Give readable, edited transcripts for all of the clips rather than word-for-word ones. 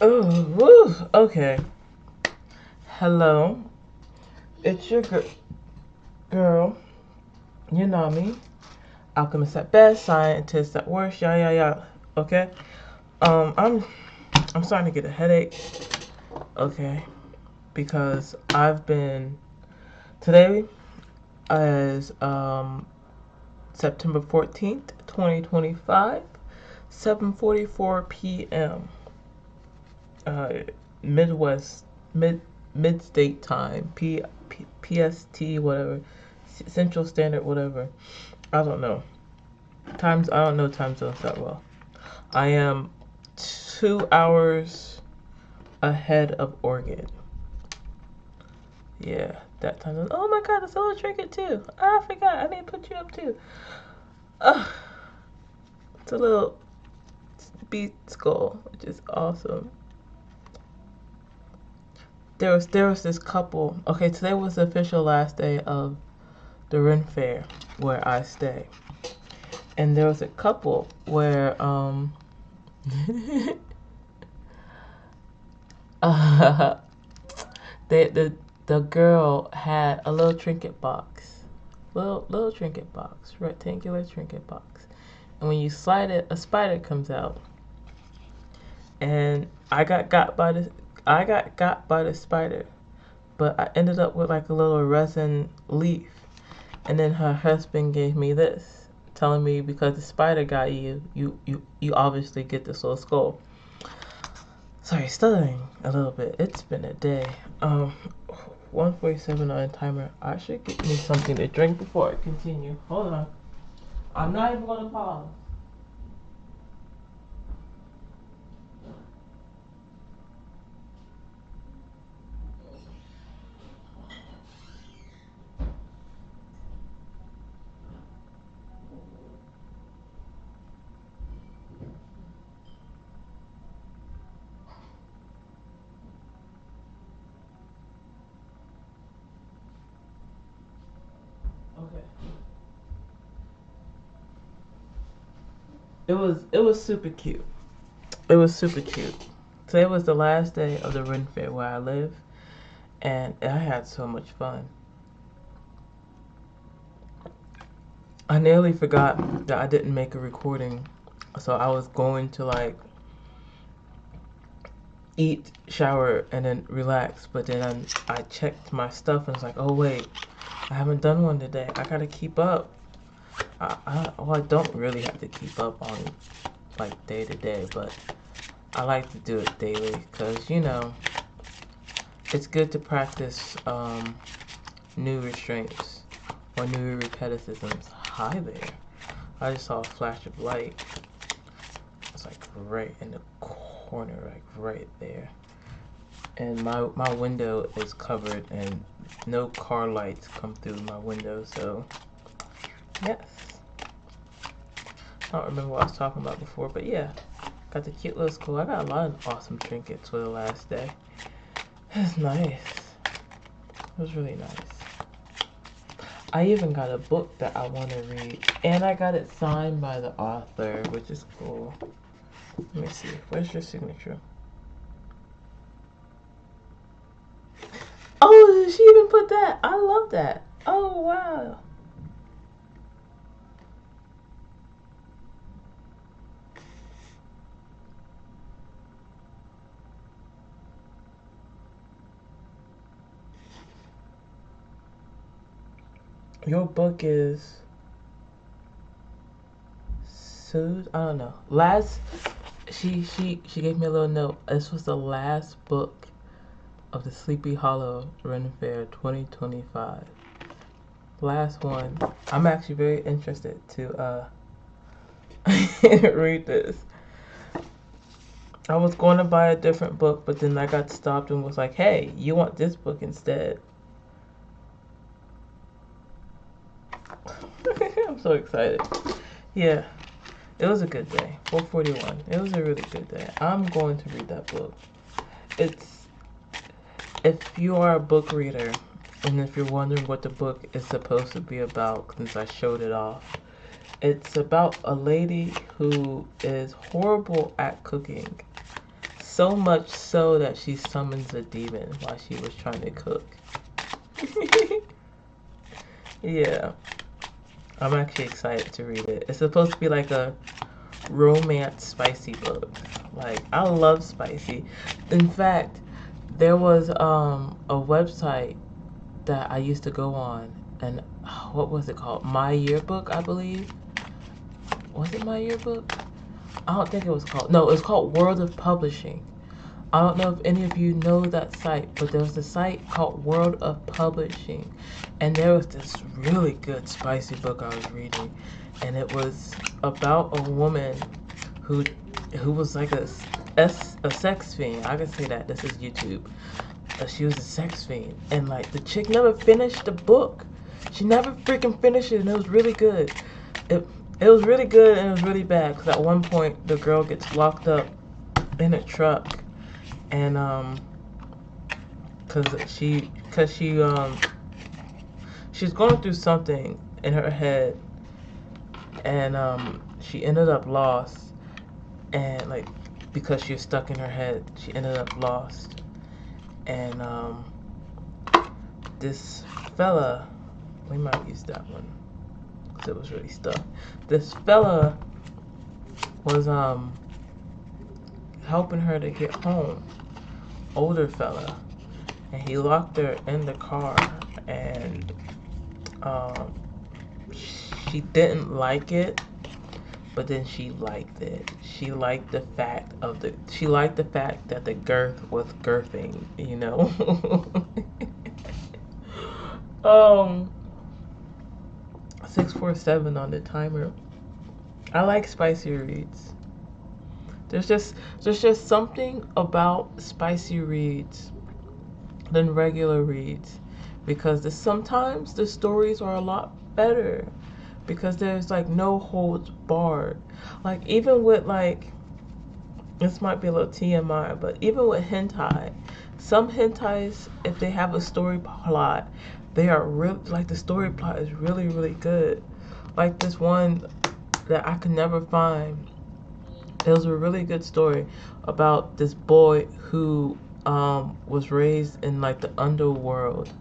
Oh, woo. Okay. Hello. It's your girl, Yanami, alchemist at best, scientist at worst, yeah. Okay. Um, I'm I'm starting to get a headache. Okay, because I've been today is September 14th, 2025, 7:44 p.m. Uh, Midwest mid state time, PST whatever, Central Standard whatever. I don't know. I don't know time zones that well. I am 2 hours ahead of Oregon. Yeah, that time zone. Oh my god, the solo trinket too. I forgot. I need to put you up too. Ugh, it's a little beat skull, which is awesome. There was this couple. Okay, today was the official last day of the Ren Fair where I stay, and there was a couple where uh, they the girl had a little trinket box, little trinket box, rectangular trinket box, and when you slide it, a spider comes out, and I got by the spider, but I ended up with like a little resin leaf, and then her husband gave me this, telling me because the spider got you, you obviously get this little skull. Sorry, stuttering a little bit. It's been a day. 147 on timer. I should get me something to drink before I continue. Hold on. I'm not even gonna pause. Okay. It was super cute. It was super cute. Today was the last day of the Ren Fair where I live, and I had so much fun. I nearly forgot that I didn't make a recording, so I was going to like eat, shower, and then relax. But then I checked my stuff and was like, oh wait, I haven't done one today. I gotta keep up. Well, I don't really have to keep up on like day to day, but I like to do it daily because it's good to practice new restraints or new repetitisms. Hi there. I just saw a flash of light. It's like right in the corner, like right there. And my window is covered and no car lights come through my window, so yes. I don't remember what I was talking about before, but yeah. Got the cute little school. I got a lot of awesome trinkets for the last day. It's nice. It was really nice. I even got a book that I want to read. And I got it signed by the author, which is cool. Let me see. Where's your signature? Oh, she even put that. I love that. Oh, wow. Your book is Sued? I don't know. She gave me a little note. This was the last book of the Sleepy Hollow Ren Fair 2025. Last one. I'm actually very interested to read this. I was going to buy a different book, but then I got stopped and was like, "Hey, you want this book instead?" I'm so excited. Yeah, it was a good day. 441. It was a really good day. I'm going to read that book. It's if you are a book reader, and if you're wondering what the book is supposed to be about, since I showed it off, it's about a lady who is horrible at cooking, So much so that she summons a demon while she was trying to cook. Yeah, I'm actually excited to read it. It's supposed to be like a romance spicy book. Like, I love spicy. In fact, there was a website that I used to go on, and what was it called? My Yearbook, I believe. Was it My Yearbook? I don't think it was called. No, it was called World of Publishing. I don't know if any of you know that site, but there was a site called World of Publishing, and there was this really good spicy book I was reading, and it was about a woman who was like a sex fiend. I can say that. This is YouTube. She was a sex fiend, and like the chick never finished the book. She never freaking finished it, and it was really good. It was really good, and it was really bad because at one point the girl gets locked up in a truck, and cause she's going through something in her head, and she ended up lost, and like because she was stuck in her head, she ended up lost, and this fella, we might use that one because it was really stuck. This fella was helping her to get home, older fella, and he locked her in the car, and she didn't like it, but then she liked it. She liked the fact that the girth was girthing, you know. 647 on the timer. I like spicy reads. There's just something about spicy reads than regular reads, because sometimes the stories are a lot better because there's like no holds barred. Like even with like, this might be a little TMI, but even with hentai, some hentais, if they have a story plot, they are real, like the story plot is really really good. Like this one that I could never find. It was a really good story about this boy who was raised in like the underworld.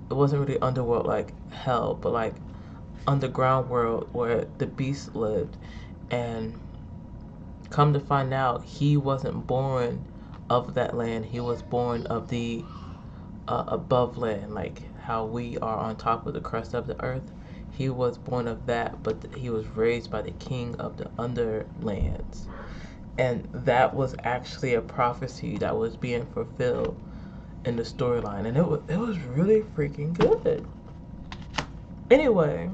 It wasn't really underworld like hell, but like underground world where the beast lived, and come to find out he wasn't born of that land. He was born of the above land, like how we are on top of the crust of the earth. He was born of that, but he was raised by the king of the underlands, and that was actually a prophecy that was being fulfilled in the storyline, and it was really freaking good. Anyway,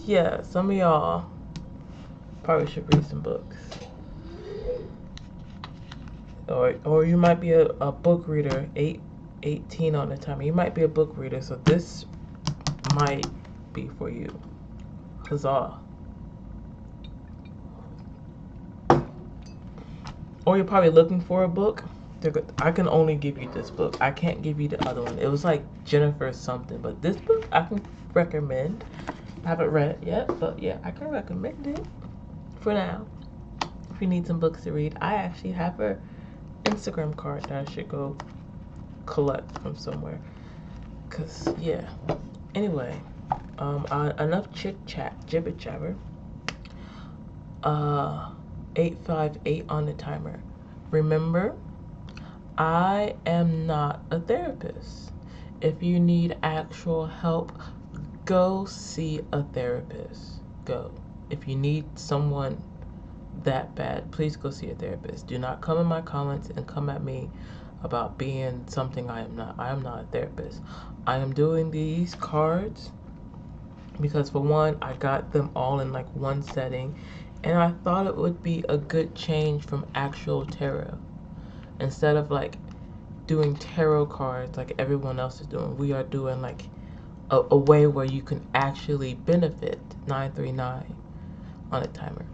yeah, some of y'all probably should read some books, or you might be a book reader. 18 on the timer. You might be a book reader, so this might be for you. Huzzah. Or you're probably looking for a book. I can only give you this book. I can't give you the other one. It was like Jennifer something, but this book I can recommend. I haven't read it yet, but yeah, I can recommend it for now. If you need some books to read, I actually have her Instagram card that I should go collect from somewhere. Cause yeah. Anyway, enough chit chat, jibber jabber. 858 on the timer. Remember, I am not a therapist. If you need actual help, go see a therapist. Go. If you need someone that bad, please go see a therapist. Do not come in my comments and come at me about being something I am not. I am not a therapist. I am doing these cards because, for one, I got them all in like one setting, and I thought it would be a good change from actual tarot. Instead of like doing tarot cards like everyone else is doing, we are doing like a way where you can actually benefit. 939 on a timer.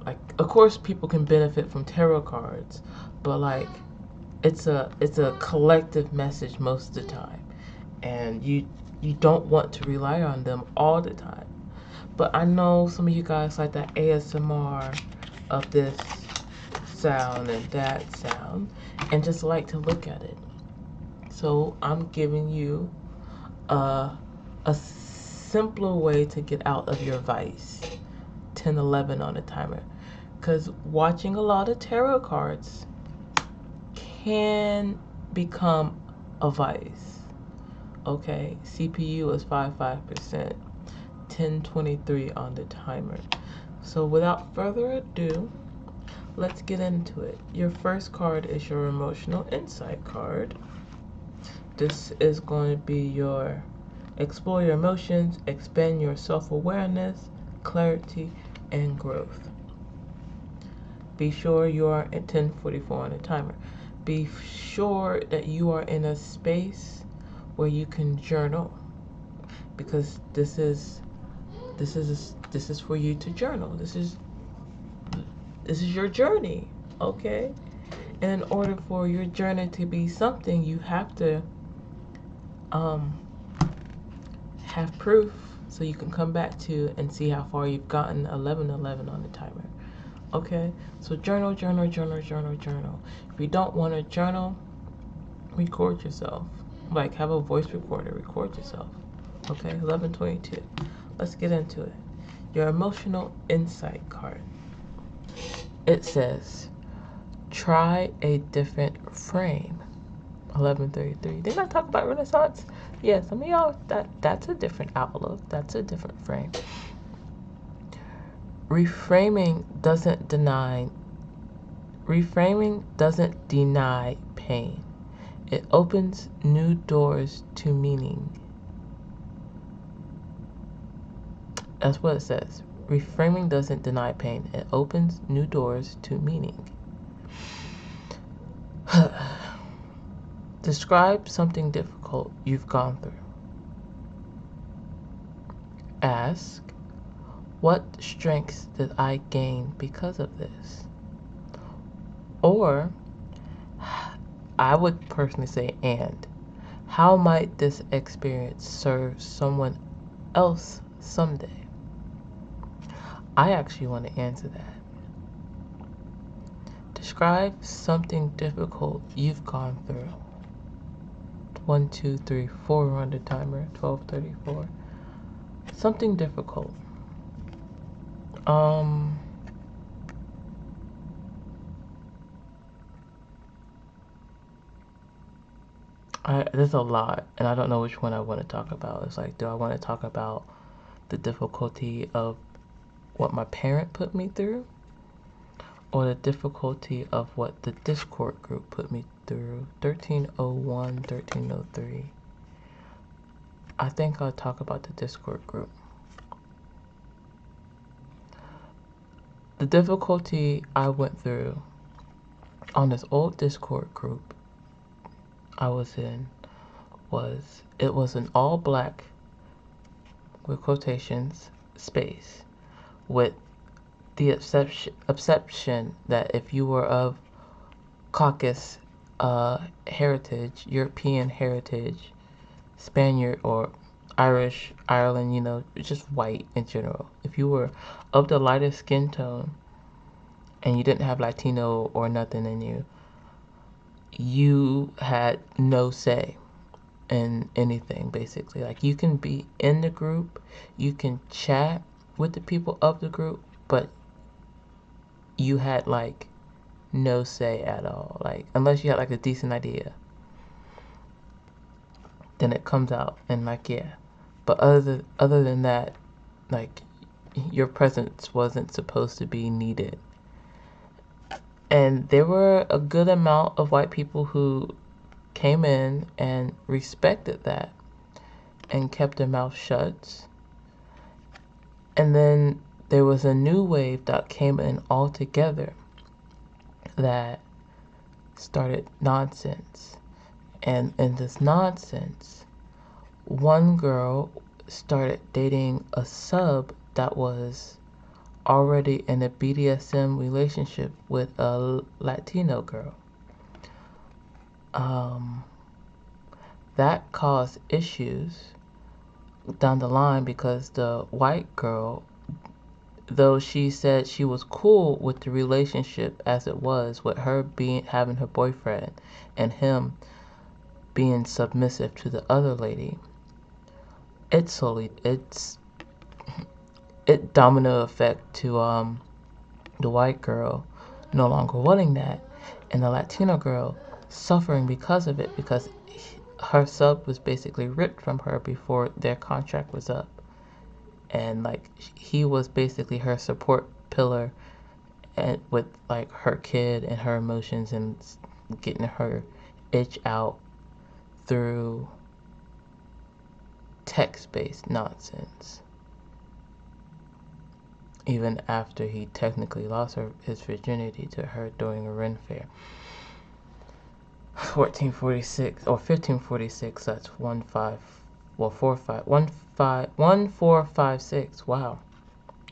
Like, of course people can benefit from tarot cards, but like it's a collective message most of the time, and you don't want to rely on them all the time. But I know some of you guys like that ASMR of this sound and that sound and just like to look at it. So I'm giving you a simpler way to get out of your vice. 10-11 on the timer. Because watching a lot of tarot cards can become a vice. Okay, CPU is 55%, 10:23 on the timer. So without further ado, let's get into it. Your first card is your emotional insight card. This is going to be your explore your emotions, expand your self-awareness, clarity, and growth. Be sure you are at 10:44 on the timer. Be sure that you are in a space where you can journal, because this is for you to journal. This is your journey, okay? And in order for your journey to be something, you have to have proof, so you can come back to and see how far you've gotten. 11:11 on the timer. Okay, so journal. If you don't want to journal, record yourself. Like, have a voice recorder, record yourself. Okay, 11:22. Let's get into it. Your emotional insight card. It says, try a different frame. 11:33. Didn't I talk about Renaissance? Yeah, some of y'all, that's a different outlook. That's a different frame. Reframing doesn't deny pain. It opens new doors to meaning. That's what it says. Reframing doesn't deny pain. It opens new doors to meaning. Describe something difficult you've gone through. Ask, what strengths did I gain because of this? Or, I would personally say, and how might this experience serve someone else someday? I actually want to answer that. Describe something difficult you've gone through. 1, 2, 3, 4 on the timer. 12:34. Something difficult. There's a lot, and I don't know which one I want to talk about. It's like, do I want to talk about the difficulty of what my parent put me through, or the difficulty of what the Discord group put me through? 1301, 1303. I think I'll talk about the Discord group. The difficulty I went through on this old Discord group I was in was, it was an all black, with quotations, space, with the exception that if you were of Caucasus heritage, European heritage, Spaniard or Irish, Ireland, just white in general. If you were of the lighter skin tone and you didn't have Latino or nothing in you, you had no say in anything, basically. Like, you can be in the group, you can chat with the people of the group, but you had like no say at all. Like, unless you had like a decent idea, then it comes out, and like, yeah. But other than that, like, your presence wasn't supposed to be needed. And there were a good amount of white people who came in and respected that and kept their mouth shut. And then there was a new wave that came in altogether that started nonsense. And in this nonsense, one girl started dating a sub that was already in a BDSM relationship with a Latino girl. That caused issues down the line, because the white girl though she said she was cool with the relationship as it was, with her being having her boyfriend and him being submissive to the other lady, it domino effect to the white girl no longer wanting that, and the Latino girl suffering because of it, because her sub was basically ripped from her before their contract was up, and like he was basically her support pillar, and with like her kid and her emotions and getting her itch out through text-based nonsense, even after he technically lost his virginity to her during a Ren Fair. 1446 or 1546, that's 1456, wow,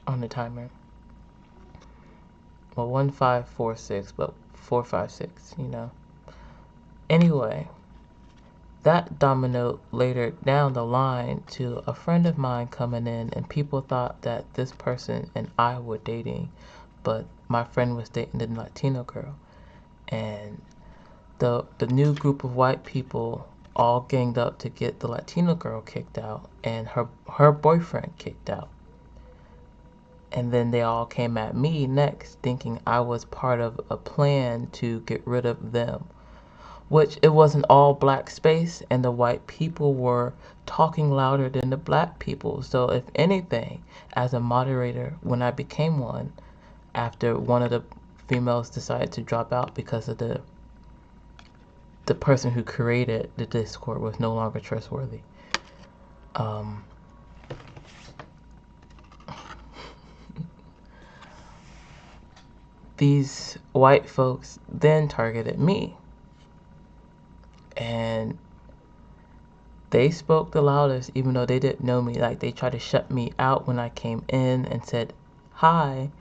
on the timer. Well, 1546, but 456, Anyway, that dominoed later down the line to a friend of mine coming in, and people thought that this person and I were dating, but my friend was dating the Latino girl, and the new group of white people all ganged up to get the Latino girl kicked out and her boyfriend kicked out. And then they all came at me next, thinking I was part of a plan to get rid of them, which it wasn't all black space, and the white people were talking louder than the black people. So if anything, as a moderator, when I became one, after one of the females decided to drop out because of the person who created the Discord was no longer trustworthy. These white folks then targeted me, and they spoke the loudest, even though they didn't know me. Like, they tried to shut me out when I came in and said hi.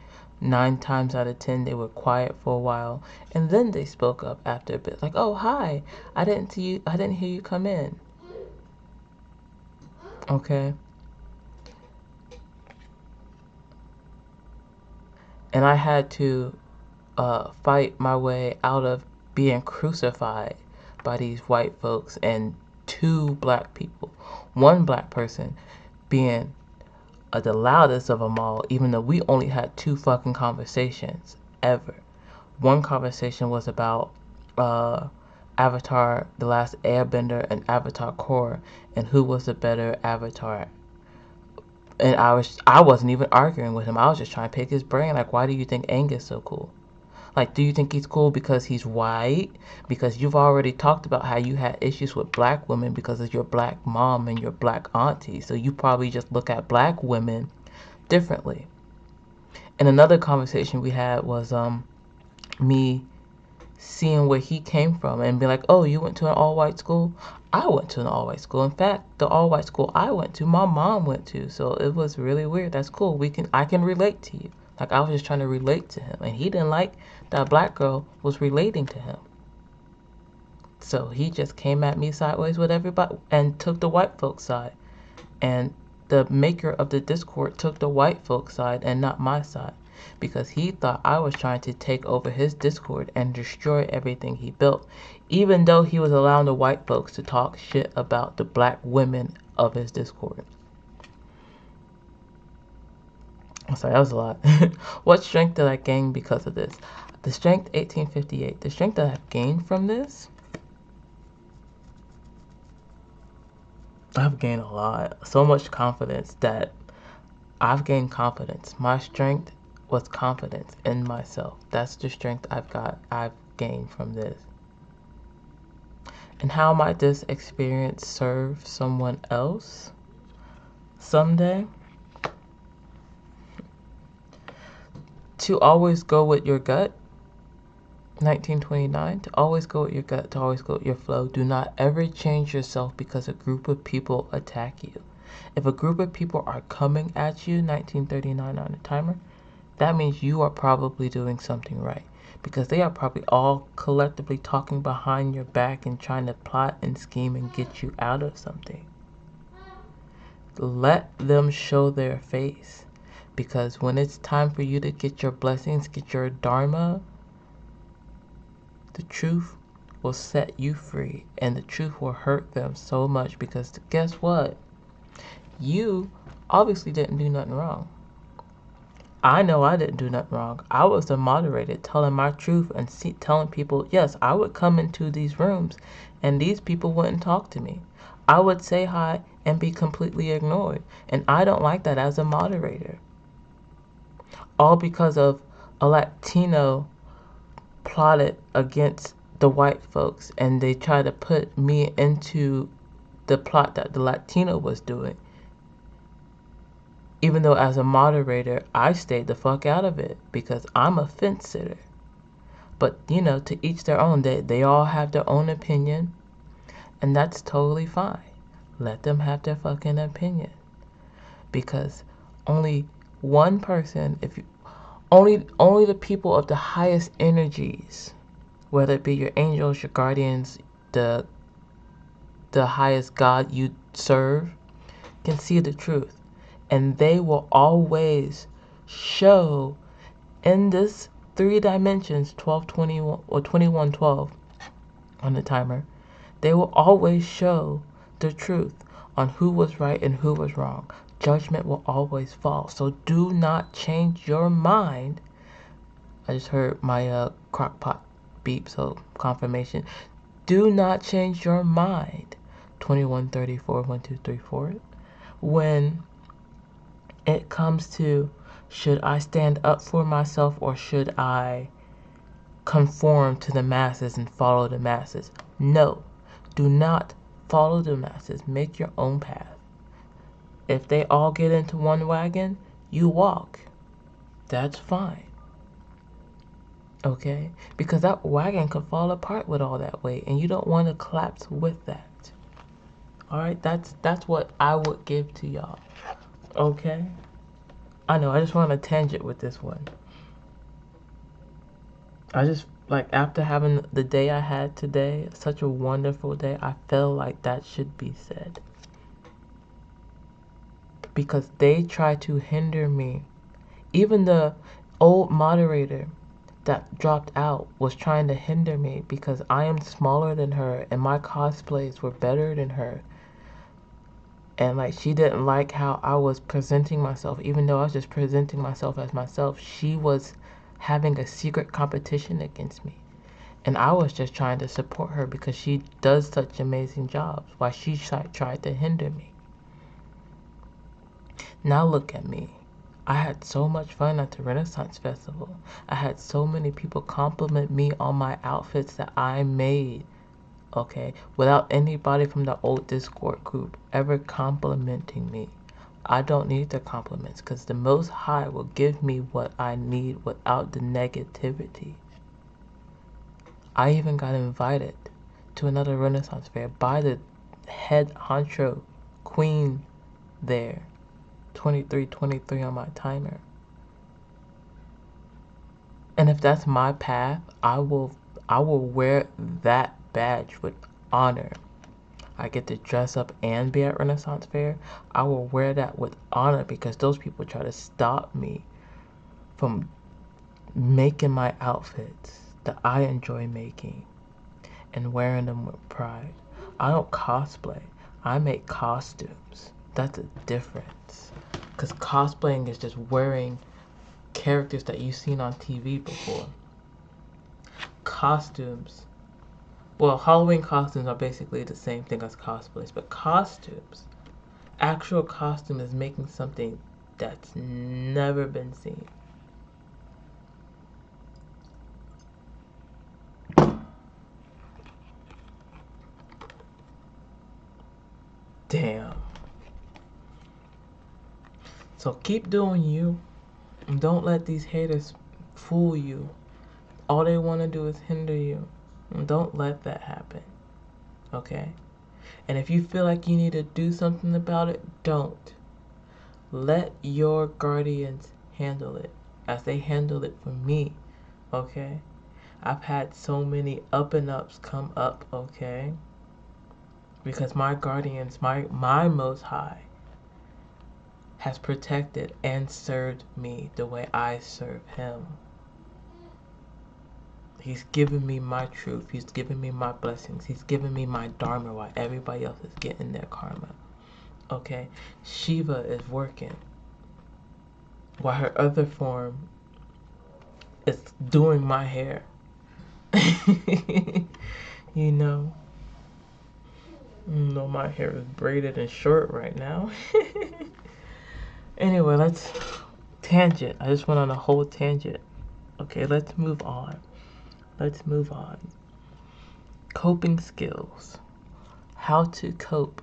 9 times out of 10 they were quiet for a while, and then they spoke up after a bit, like, oh, hi, I didn't hear you come in. Okay. And I had to fight my way out of being crucified by these white folks and 2 black people. One black person being the loudest of them all, even though we only had 2 fucking conversations ever. One conversation was about Avatar, The Last Airbender, and Avatar Korra, and who was the better Avatar. And I wasn't even arguing with him. I was just trying to pick his brain. Like, why do you think Aang is so cool? Like, do you think he's cool because he's white? Because you've already talked about how you had issues with black women because of your black mom and your black auntie. So you probably just look at black women differently. And another conversation we had was me seeing where he came from and be like, oh, you went to an all-white school? I went to an all-white school. In fact, the all-white school I went to, my mom went to. So it was really weird. That's cool. I can relate to you. Like, I was just trying to relate to him, and he didn't like that a black girl was relating to him. So he just came at me sideways with everybody and took the white folks' side. And the maker of the Discord took the white folks' side and not my side, because he thought I was trying to take over his Discord and destroy everything he built, even though he was allowing the white folks to talk shit about the black women of his Discord. I'm sorry, that was a lot. What strength did I gain because of this? The strength 1858. The strength that I've gained from this, I've gained a lot. So much confidence that I've gained confidence. My strength was confidence in myself. That's the strength I've gained from this. And how might this experience serve someone else someday? To always go with your gut. 1929, to always go with your gut, to always go with your flow. Do not ever change yourself because a group of people attack you. If a group of people are coming at you, 1939 on the timer, that means you are probably doing something right, because they are probably all collectively talking behind your back and trying to plot and scheme and get you out of something. Let them show their face, Because when it's time for you to get your blessings, get your dharma, the truth will set you free, and the truth will hurt them so much, because guess what? You obviously didn't do nothing wrong. I know I didn't do nothing wrong. I was the moderator telling my truth and telling people, yes, I would come into these rooms and these people wouldn't talk to me. I would say hi and be completely ignored. And I don't like that as a moderator. All because of a Latino plotted against the white folks, and they tried to put me into the plot that the Latino was doing. Even though as a moderator, I stayed the fuck out of it because I'm a fence sitter. But, you know, to each their own. They all have their own opinion, and that's totally fine. Let them have their fucking opinion. Because only one person, only the people of the highest energies, whether it be your angels, your guardians, the highest God you serve, can see the truth. And they will always show in this 3 dimensions, 1221 or 2112 on the timer, they will always show the truth on who was right and who was wrong. Judgment will always fall. So do not change your mind. I just heard my crock pot beep, so confirmation. Do not change your mind. 2134 1234 when it comes to, should I stand up for myself or should I conform to the masses and follow the masses? No, do not follow the masses. Make your own path. If they all get into one wagon, you walk. That's fine. Okay? Because that wagon could fall apart with all that weight, and you don't want to collapse with that. Alright? That's what I would give to y'all. Okay? I know, I just went on a tangent with this one. I just, like, after having the day I had today, such a wonderful day, I feel like that should be said. Because they try to hinder me. Even the old moderator that dropped out was trying to hinder me because I am smaller than her and my cosplays were better than her. And like, she didn't like how I was presenting myself. Even though I was just presenting myself as myself, she was having a secret competition against me. And I was just trying to support her because she does such amazing jobs, while she tried to hinder me. Now look at me. I had so much fun at the Renaissance Festival. I had so many people compliment me on my outfits that I made. Okay, without anybody from the old Discord group ever complimenting me. I don't need the compliments because the Most High will give me what I need without the negativity. I even got invited to another Renaissance fair by the head honcho queen there. 2323 on my timer. And if that's my path, I will wear that badge with honor. I get to dress up and be at Renaissance Fair. I will wear that with honor because those people try to stop me from making my outfits that I enjoy making and wearing them with pride. I don't cosplay. I make costumes. That's a difference. Because cosplaying is just wearing characters that you've seen on TV before. Costumes. Well, Halloween costumes are basically the same thing as cosplays, but costumes, actual costume is making something that's never been seen. Damn. So keep doing you, and don't let these haters fool you. All they want to do is hinder you. And don't let that happen. Okay? And if you feel like you need to do something about it, don't. Let your guardians handle it as they handled it for me. Okay? I've had so many up and ups come up, okay? Because my guardians, my Most High, has protected and served me the way I serve him. He's given me my truth. He's given me my blessings. He's given me my dharma while everybody else is getting their karma. Okay? Shiva is working while her other form is doing my hair. You know? No, my hair is braided and short right now. Anyway, let's tangent. I just went on a whole tangent. Okay, let's move on. Let's move on. Coping skills. How to cope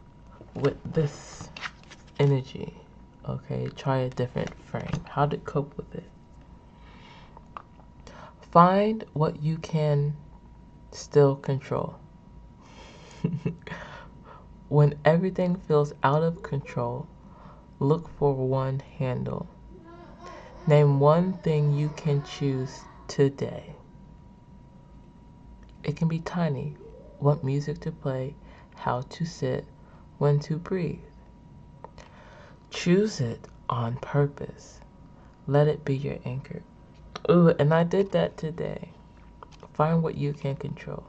with this energy. Okay, try a different frame. How to cope with it. Find what you can still control. When everything feels out of control, look for one handle. Name one thing you can choose today. It can be tiny. What music to play, how to sit, when to breathe. Choose it on purpose. Let it be your anchor. Ooh, and I did that today. Find what you can control.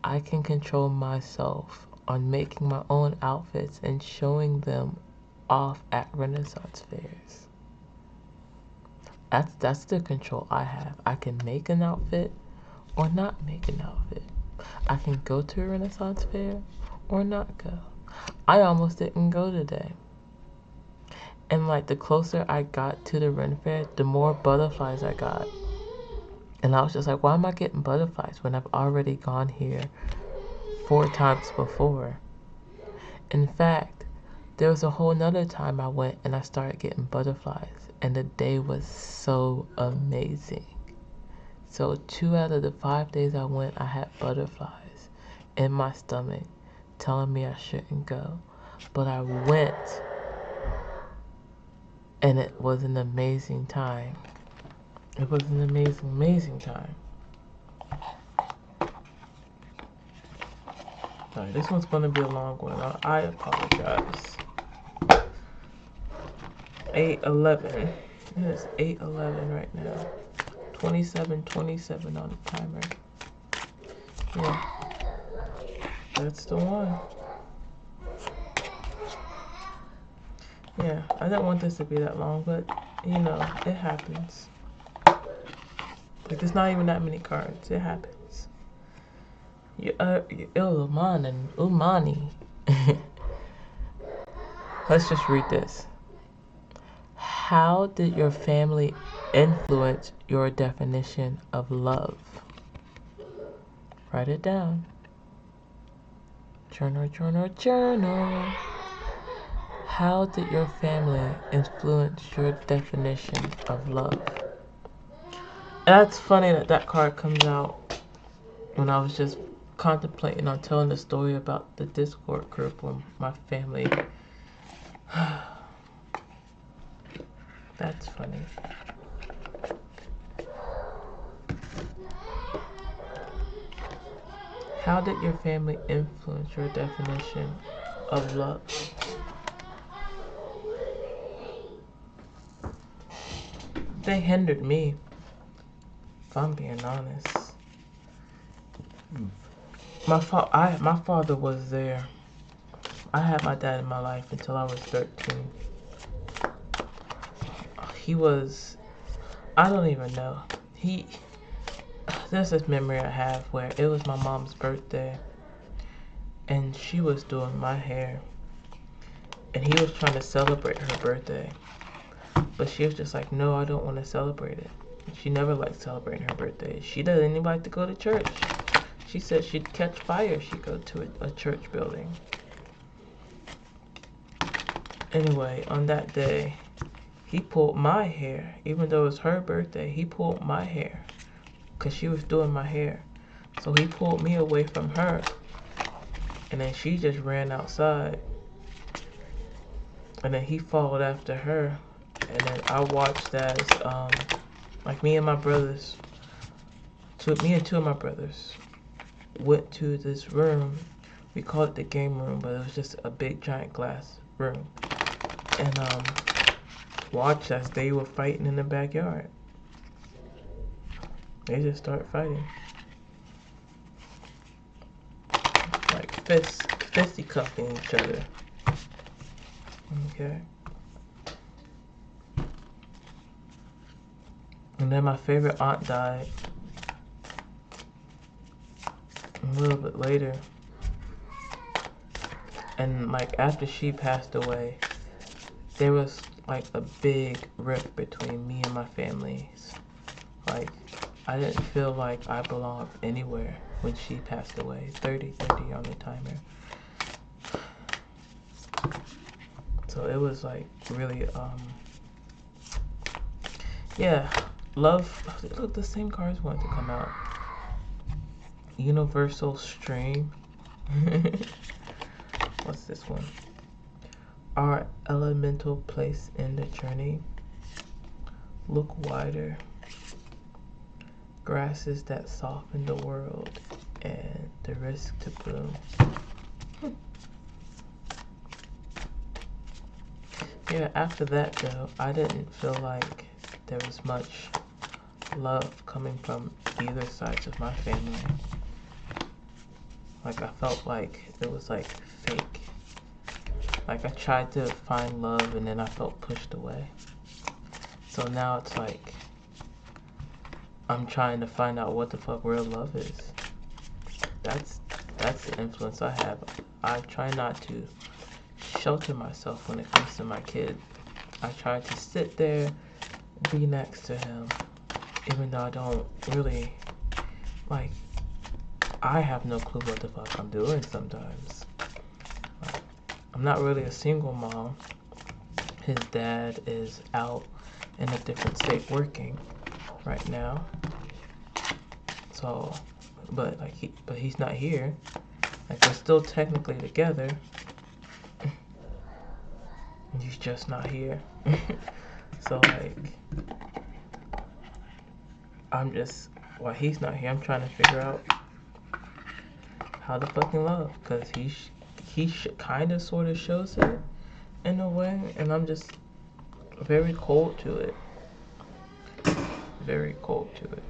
I can control myself on making my own outfits and showing them off at Renaissance fairs. That's the control I have. I can make an outfit or not make an outfit. I can go to a Renaissance fair or not go. I almost didn't go today. And like the closer I got to the Ren Fair, the more butterflies I got. And I was just like, why am I getting butterflies when I've already gone here 4 times before? In fact, there was a whole nother time I went and I started getting butterflies. And the day was so amazing. So 2 out of the 5 days I went, I had butterflies in my stomach telling me I shouldn't go. But I went and it was an amazing time. It was an amazing, amazing time. Alright, this one's going to be a long one. I apologize. 8:11. It is 8:11 right now. 27:27 on the timer. Yeah. That's the one. Yeah, I didn't want this to be that long, but you know, it happens. Like, there's not even that many cards. It happens. Illuman and Umani. Let's just read this. How did your family influence your definition of love? Write it down. Journal, journal, journal. How did your family influence your definition of love? That's funny that that card comes out when I was just contemplating on telling the story about the Discord group with my family. That's funny. How did your family influence your definition of love? They hindered me, if I'm being honest. My father was there. I had my dad in my life until I was 13. He was, I don't even know. There's this memory I have where it was my mom's birthday and she was doing my hair and he was trying to celebrate her birthday, but she was just like, no, I don't want to celebrate it. She never liked celebrating her birthday. She doesn't even like to go to church. She said she'd catch fire if she'd go to a church building. Anyway, on that day, he pulled my hair. Even though it was her birthday, he pulled my hair because she was doing my hair. So he pulled me away from her. And then she just ran outside. And then he followed after her. And then I watched as, like me and my brothers, me and 2 of my brothers went to this room. We called it the game room, but it was just a big giant glass room. And watched as they were fighting in the backyard. They just start fighting. Like fisticuffing each other. Okay. And then my favorite aunt died a little bit later. And like after she passed away, there was like a big rift between me and my families. Like I didn't feel like I belonged anywhere when she passed away. 30 on the timer. So it was like really yeah, love. Look, the same cards wanted to come out. Universal Stream. What's this one? Our elemental place in the journey. Look wider. Grasses that soften the world and the risk to bloom. Yeah, after that though, I didn't feel like there was much love coming from either sides of my family. Like I felt like it was like fake. Like I tried to find love and then I felt pushed away. So now it's like I'm trying to find out what the fuck real love is. That's the influence I have. I try not to shelter myself when it comes to my kid. I try to sit there, be next to him, even though I don't really, like, I have no clue what the fuck I'm doing sometimes. I'm not really a single mom. His dad is out in a different state working right now. So, but he's not here. Like we're still technically together. He's just not here. So like, while he's not here, I'm trying to figure out how to fucking love, cause he kind of sort of shows it in a way, and I'm just very cold to it. Very cold to it.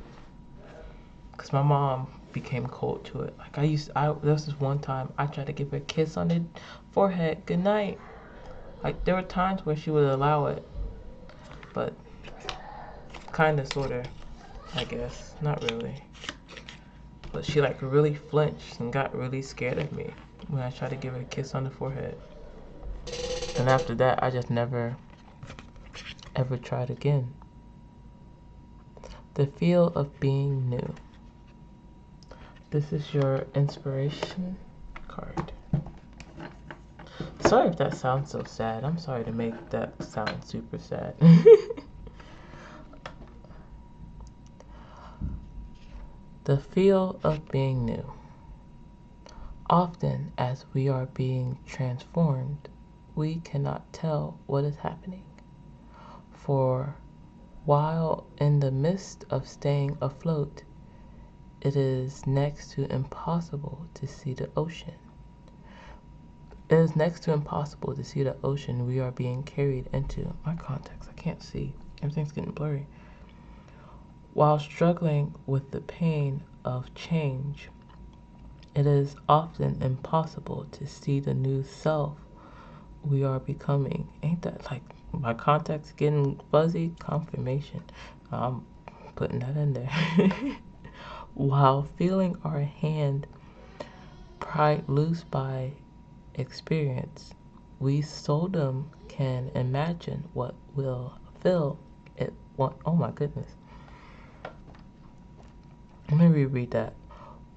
Cause my mom became cold to it. Like there was this one time I tried to give her a kiss on the forehead, good night. Like there were times where she would allow it, but kind of, sort of, I guess, not really. But she like really flinched and got really scared of me when I tried to give her a kiss on the forehead. And after that, I just never ever tried again. The feel of being new. This is your inspiration card. Sorry if that sounds so sad. I'm sorry to make that sound super sad. The feel of being new. Often, as we are being transformed, we cannot tell what is happening. For while in the midst of staying afloat, it is next to impossible to see the ocean. It is next to impossible to see the ocean we are being carried into. My contacts, I can't see. Everything's getting blurry. While struggling with the pain of change, it is often impossible to see the new self we are becoming. Ain't that like my contacts getting fuzzy? Confirmation. I'm putting that in there. While feeling our hand pried loose by experience, we seldom can imagine what will feel it. Oh my goodness. Let me reread that.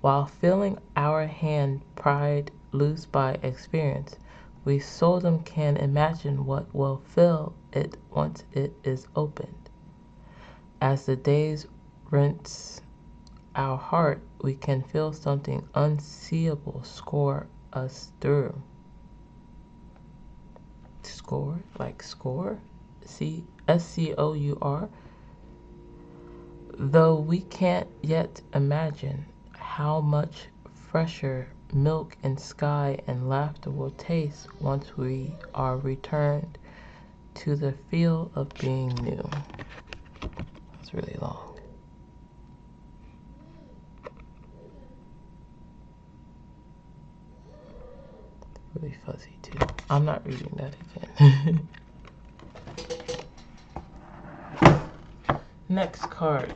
While feeling our hand pried loose by experience, we seldom can imagine what will fill it once it is opened. As the days rinse our heart, we can feel something unseeable score us through. Score? Like score? SCOUR? Though we can't yet imagine how much fresher milk and sky and laughter will taste once we are returned to the feel of being new. That's really long. Really fuzzy too. I'm not reading that again. Next card.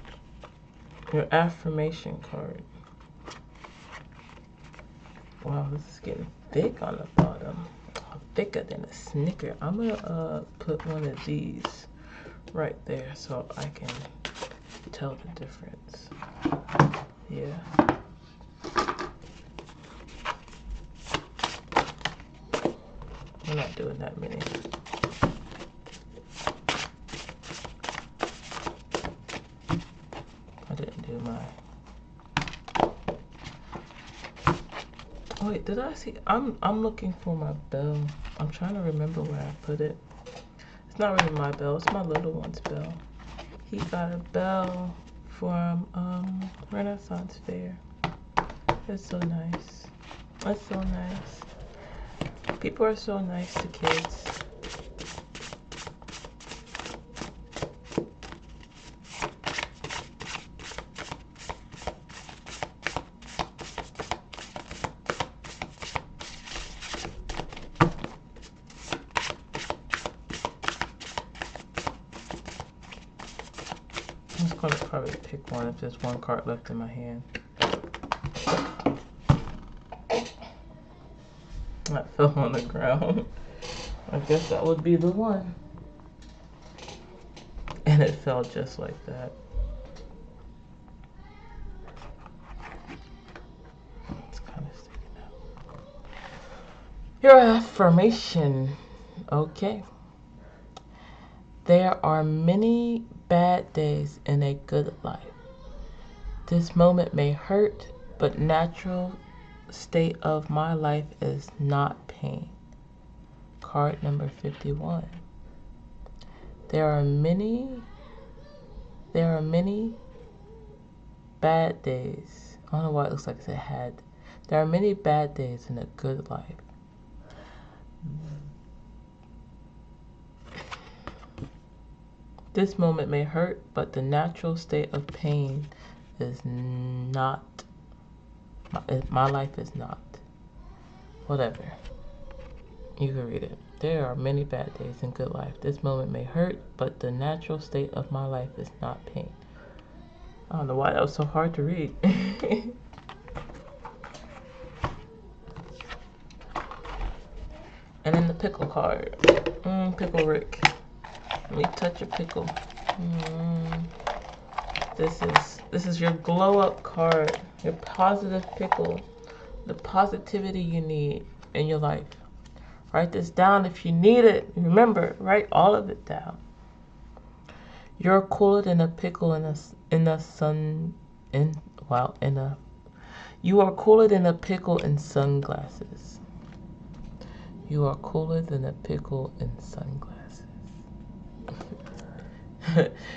Your affirmation card. Wow, this is getting thick on the bottom. Thicker than a Snicker. I'm gonna put one of these right there so I can tell the difference. Yeah. I'm not doing that many. I didn't do my... Oh wait, did I see? I'm looking for my bell. I'm trying to remember where I put it. It's not really my bell, it's my little one's bell. He got a bell from Renaissance Fair. It's so nice. It's so nice. People are so nice to kids. I'm just gonna probably pick one if there's one card left in my hand. That fell on the ground. I guess that would be the one. And it fell just like that. It's kind of sticking out. Your affirmation. Okay. There are many bad days in a good life. This moment may hurt, but natural state of my life is not pain. Card number 51. There are many bad days. I don't know why it looks like it had. There are many bad days in a good life. This moment may hurt, but the natural state of pain is not. My life is not. Whatever. You can read it. There are many bad days in good life. This moment may hurt, but the natural state of my life is not pain. I don't know why that was so hard to read. And then the pickle card. Pickle Rick. Let me touch a pickle. This is your glow up card. Your positive pickle. The positivity you need in your life. Write this down if you need it. Remember, write all of it down. You're cooler than a pickle in the sun. You are cooler than a pickle in sunglasses. You are cooler than a pickle in sunglasses.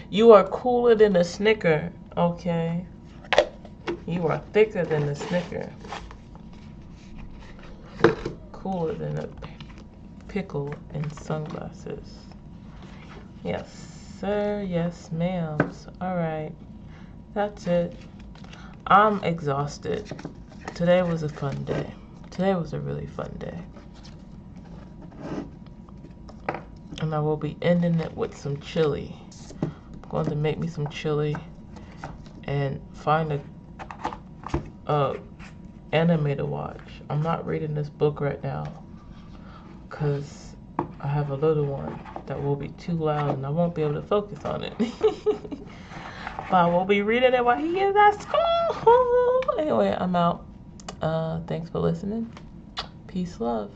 You are cooler than a Snicker, okay? You are thicker than a Snicker. Cooler than a pickle in sunglasses. Yes, sir. Yes, ma'ams. All right. That's it. I'm exhausted. Today was a fun day. Today was a really fun day. And I will be ending it with some chili. I'm going to make me some chili and find a anime to watch. I'm not reading this book right now because I have a little one that will be too loud and I won't be able to focus on it. But I will be reading it while he is at school. Anyway, I'm out. Thanks for listening. Peace, love.